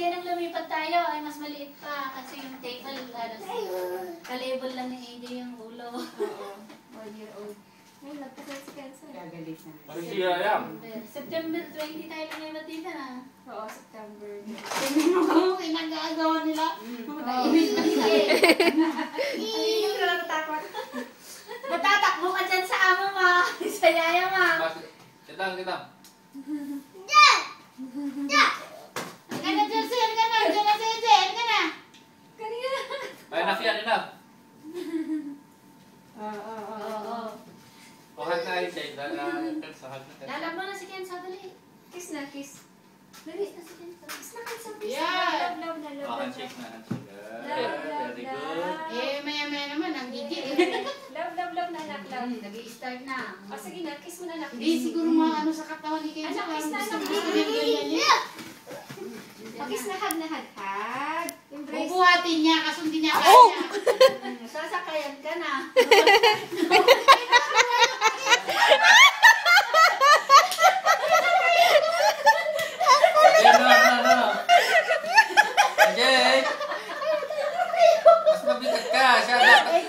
kaya nang lumipat tayo ay mas maliit pa kasi yung table ka-level lang ni AJ yung ulo. Oo. 1 year old. Ay, nagpasal si Kenzo. Gagalit na. September 20 tayo lang yung matita na. Oo, September. Tingnan mo kung pinag-aagawa nila. Mataimil na sila. Hindi ko na natakot. Matatakbo ka dyan sa ama ma. Sa yaya ma. Kitang. Ano na, Jersey? Ano ka na? Diyan na si AJ. Ano ka na? Kanina. Ay, enough. Oo. Pahag na ay Jay. Sahag na. Lalab mo na si Kenzo, dali. Kiss na, kiss. Dali na si Kenzo. Kiss na, Kenzo, please. Yeah. Love na, love Oh, na. handshake na. Love, Very love, good. Eh, maya-maya naman, ang gigil. Love na, anak, love. Nag-i-start na. O, sige na, kiss mo na, anak. Hindi siguro maano sa katawan ni Kenzo. Anak, kiss na, Gusto anak. gusto niya ganyan niya. Kiss na, hug. Embrace. Bubuhatin niya kasi hindi niya kaya. Sasakayan ka na. No. Jay! Mas mabigat ka. Siya dapat.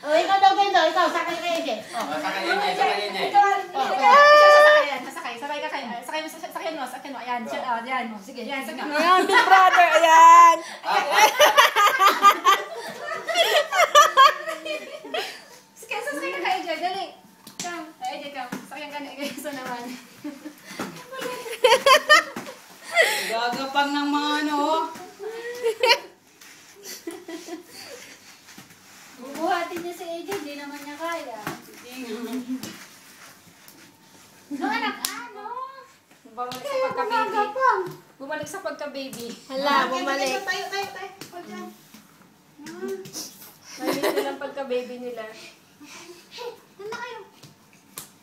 O, ikaw daw, Kenzo. Ikaw, sakay ka AJ. Sakay AJ. Ikaw, sasakay. Sakay mo. Ayan, ayan. Sige, ayan, sakay. Ayan, Big Brother, ayan. Sige, sasakay ka kay AJ, dali. Come, AJ, come. Sakyan ka na, Kenzo naman. Gagapang ng mga ano. Bubuhatin niya si AJ, hindi naman niya kaya. No, anak, ano? Bumalik sa pagka-baby. Hala, bumalik. Tayo. Maliit na lang pagka-baby nila. Nanda kayo.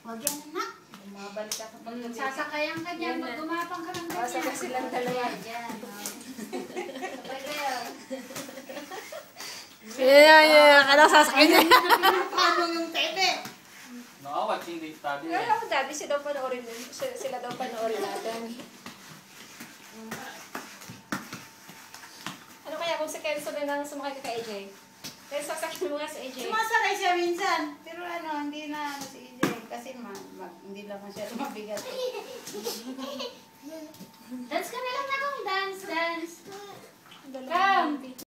Huwag yan, anak. Bumabalik ka sa pagka-baby. Sasakayan ka dyan, Yan na. pag gumapang ka ng Basta ganyan. ka silang dalawa. Yan. Sabay kayo. Ayan. Kailang sasakyan niya. Paano yung tete? No, watching the study. Kaya ako dati, sila daw panoorin natin. Ano kaya kung si Kenzo na nang sumakay ka kay AJ? Kenzo, sasakyan mo nga si AJ. Sumasakay siya minsan. Pero hindi na si AJ. Kasi hindi lang siya mabigat. Dance ka na lang na kung dance. Dalawa. Come.